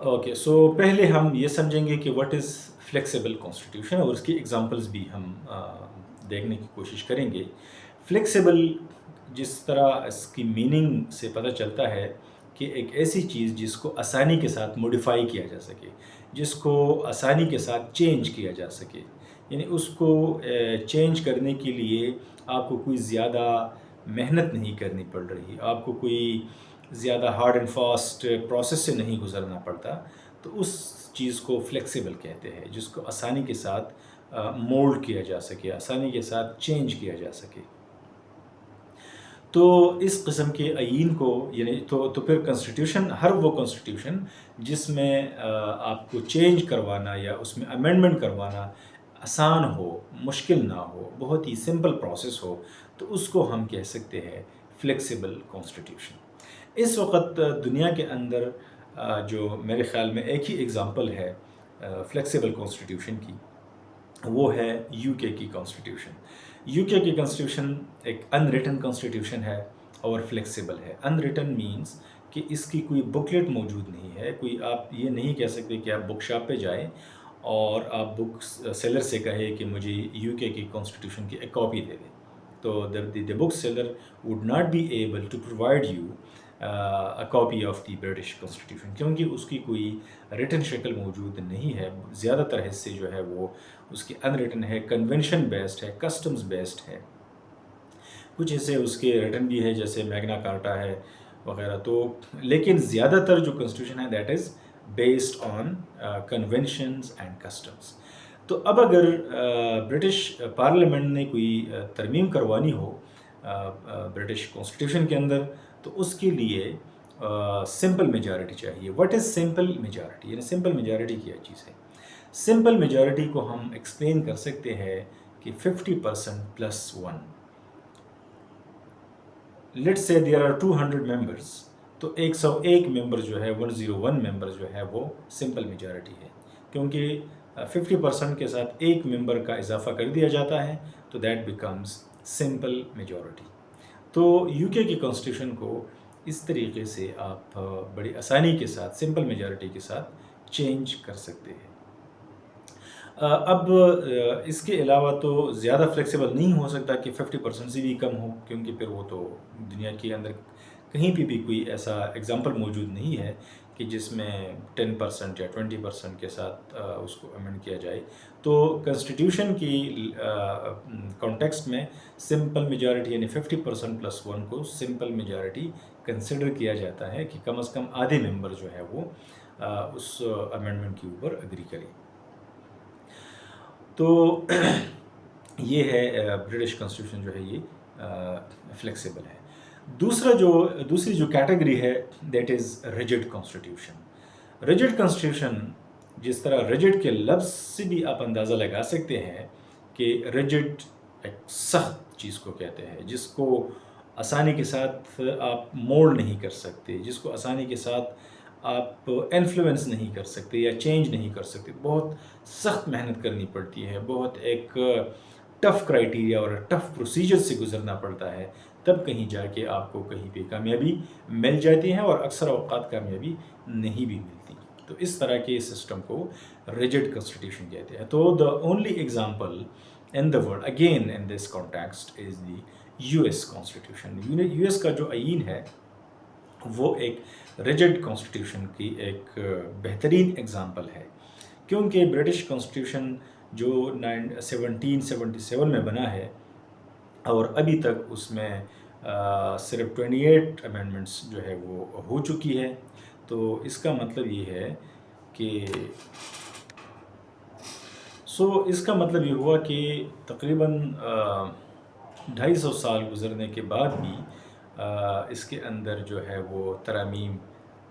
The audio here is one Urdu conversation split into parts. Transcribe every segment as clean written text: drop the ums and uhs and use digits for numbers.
اوکے، سو پہلے ہم یہ سمجھیں گے کہ واٹ از فلیکسیبل کانسٹیٹیوشن، اور اس کی ایگزامپلس بھی ہم دیکھنے کی کوشش کریں گے۔ فلیکسیبل، جس طرح اس کی میننگ سے پتہ چلتا ہے کہ ایک ایسی چیز جس کو آسانی کے ساتھ موڈیفائی کیا جا سکے، جس کو آسانی کے ساتھ چینج کیا جا سکے، یعنی اس کو چینج کرنے کے لیے آپ کو کوئی زیادہ محنت نہیں کرنی پڑ رہی، آپ کو کوئی زیادہ ہارڈ اینڈ فاسٹ پروسیس سے نہیں گزرنا پڑتا، تو اس چیز کو فلیکسیبل کہتے ہیں، جس کو آسانی کے ساتھ مولڈ کیا جا سکے، آسانی کے ساتھ چینج کیا جا سکے۔ تو اس قسم کے آئین کو، یعنی تو پھر کنسٹیٹیوشن، ہر وہ کنسٹیٹیوشن جس میں آپ کو چینج کروانا یا اس میں امینڈمنٹ کروانا آسان ہو، مشکل نہ ہو، بہت ہی سمپل پروسیس ہو، تو اس کو ہم کہہ سکتے ہیں فلیکسیبل کانسٹیٹیوشن۔ اس وقت دنیا کے اندر جو میرے خیال میں ایک ہی ایگزامپل ہے فلیکسیبل کانسٹیٹیوشن کی، وہ ہے یو کے کی کانسٹیٹیوشن۔ یو کے کی کانسٹیٹیوشن ایک ان ریٹن کانسٹیٹیوشن ہے اور فلیکسیبل ہے۔ ان ریٹن مینس کہ اس کی کوئی بکلیٹ موجود نہیں ہے، کوئی آپ یہ نہیں کہہ سکتے کہ آپ بک شاپ پہ جائیں اور آپ بک سیلر سے کہے کہ مجھے یو کے کی کانسٹیٹیوشن کی ایک کاپی دے دیں، تو the book seller would not be able to provide you a copy of the British Constitution، کیونکہ اس کی کوئی ریٹن شکل موجود نہیں ہے۔ زیادہ تر حصے جو ہے وہ اس کی ان ریٹن ہے، کنونشن بیسڈ ہے، کسٹمز بیسڈ ہے۔ کچھ حصے اس کے ریٹن بھی ہے، جیسے میگنا کارٹا ہے وغیرہ، تو لیکن زیادہ تر جو کنسٹیٹیوشن ہے that is based on conventions and customs. تو اب اگر برٹش پارلیمنٹ نے کوئی ترمیم کروانی ہو برٹش کانسٹیٹیوشن کے اندر، تو اس کے لیے سمپل میجارٹی چاہیے۔ What is simple majority? یعنی سمپل میجارٹی کیا چیز ہے؟ سمپل میجارٹی کو ہم ایکسپلین کر سکتے ہیں کہ 50% plus 1۔ Let's say there are 200 members, تو 101 ممبر جو ہے، 101 ممبر جو ہے وہ سمپل میجارٹی ہے، کیونکہ 50% کے ساتھ ایک ممبر کا اضافہ کر دیا جاتا ہے، تو دیٹ بیکمز سمپل میجارٹی۔ تو یو کے کی کانسٹیٹیوشن کو اس طریقے سے آپ بڑی آسانی کے ساتھ سمپل میجارٹی کے ساتھ چینج کر سکتے ہیں۔ اب اس کے علاوہ تو زیادہ فلیکسیبل نہیں ہو سکتا کہ 50% سے بھی کم ہو، کیونکہ پھر وہ تو دنیا کے اندر کہیں بھی کوئی ایسا ایگزامپل موجود نہیں ہے کہ جس میں 10% یا 20% کے ساتھ اس کو امینڈ کیا جائے۔ تو کنسٹیٹیوشن کی کانٹیکسٹ میں سمپل میجارٹی یعنی 50% پلس 1 کو سمپل میجارٹی کنسیڈر کیا جاتا ہے کہ کم از کم آدھے ممبر جو ہے وہ اس امینڈمنٹ کے اوپر اگری کریں۔ تو یہ ہے برٹش کانسٹیٹیوشن جو ہے یہ فلیکسیبل ہے۔ دوسری جو کیٹیگری ہے that is rigid constitution. Rigid constitution, جس طرح ریجڈ کے لفظ سے بھی آپ اندازہ لگا سکتے ہیں کہ ریجڈ ایک سخت چیز کو کہتے ہیں، جس کو آسانی کے ساتھ آپ موڑ نہیں کر سکتے، جس کو آسانی کے ساتھ آپ انفلوئنس نہیں کر سکتے یا چینج نہیں کر سکتے، بہت سخت محنت کرنی پڑتی ہے، بہت ایک ٹف کرائیٹیریا اور ٹف پروسیجر سے گزرنا پڑتا ہے، تب کہیں جا کے آپ کو کہیں پہ کامیابی مل جاتی ہے، اور اکثر اوقات کامیابی نہیں بھی ملتی۔ تو اس طرح کے سسٹم کو ریجڈ کنسٹیٹیوشن کہتے ہیں۔ تو the only example in the world again in this context is the US Constitution۔ US کا جو آئین ہے وہ ایک ریجڈ کانسٹیٹیوشن کی ایک بہترین ایگزامپل ہے، کیونکہ برٹش کانسٹیٹیوشن جو 1777 میں بنا ہے، اور ابھی تک اس میں صرف 28 امینڈمنٹس جو ہے وہ ہو چکی ہے۔ تو اس کا مطلب یہ ہے کہ اس کا مطلب یہ ہوا کہ تقریباً 250 سال گزرنے کے بعد بھی اس کے اندر جو ہے وہ ترامیم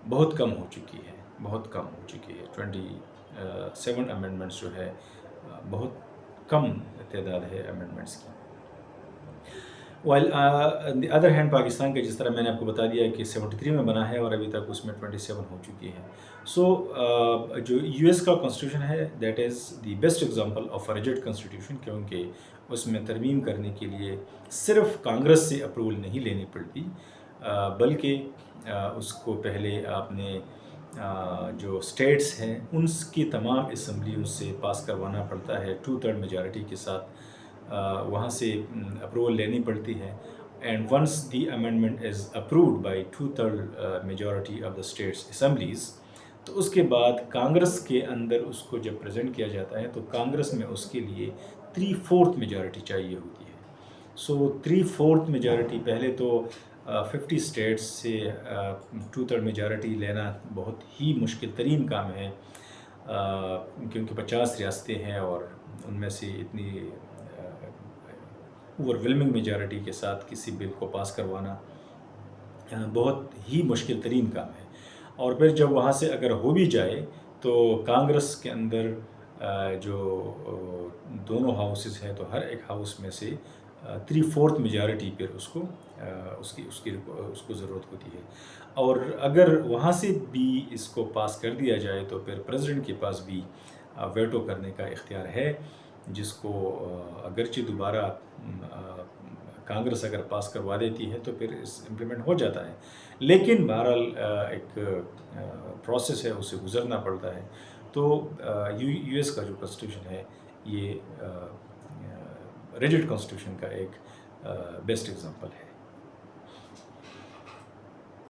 بہت کم ہو چکی ہے، بہت کم ہو چکی ہے۔ 27 امینڈمنٹس جو ہے بہت کم تعداد ہے امینڈمنٹس کی۔ while on the other hand Pakistan کا جس طرح میں نے آپ کو بتا دیا کہ 73 میں بنا ہے اور ابھی تک اس میں 27 ہو چکی ہے۔ جو یو ایس کا کانسٹیٹیوشن ہے that is the best example of a rigid constitution, کیونکہ اس میں ترمیم کرنے کے لیے صرف کانگریس سے اپروول نہیں لینی پڑتی، بلکہ اس کو پہلے آپ نے جو اسٹیٹس ہیں ان کی تمام اسمبلیوں سے پاس کروانا پڑتا ہے 2/3 میجارٹی کے ساتھ، وہاں سے اپروول لینی پڑتی ہے. And once the amendment is approved by 2/3 majority of the states assemblies, تو اس کے بعد کانگریس کے اندر اس کو جب پریزنٹ کیا جاتا ہے تو کانگریس میں اس کے لیے 3/4 میجارٹی چاہیے ہوتی ہے. سو 3/4 میجارٹی، پہلے تو 50 اسٹیٹس سے 2/3 میجارٹی لینا بہت ہی مشکل ترین کام ہے، کیونکہ 50 ریاستیں ہیں اور ان میں سے اتنی اوور ویلمنگ میجارٹی کے ساتھ کسی بل کو پاس کروانا بہت ہی مشکل ترین کام ہے. اور پھر جب وہاں سے اگر ہو بھی جائے تو کانگریس کے اندر جو دونوں ہاؤسز ہیں تو ہر ایک ہاؤس میں سے 3/4 میجارٹی پھر اس کو ضرورت ہوتی ہے. اور اگر وہاں سے بھی اس کو پاس کر دیا جائے تو پھر پریزیڈنٹ کے پاس بھی ویٹو کرنے کا اختیار ہے، جس کو اگرچہ دوبارہ کانگریس اگر پاس کروا دیتی ہے تو پھر اس امپلیمنٹ ہو جاتا ہے، لیکن بہرحال ایک پروسیس ہے، اسے گزرنا پڑتا ہے. تو یو ایس کا جو کانسٹیٹیوشن ہے یہ ریجڈ کانسٹیٹیوشن کا ایک بیسٹ ایگزامپل ہے.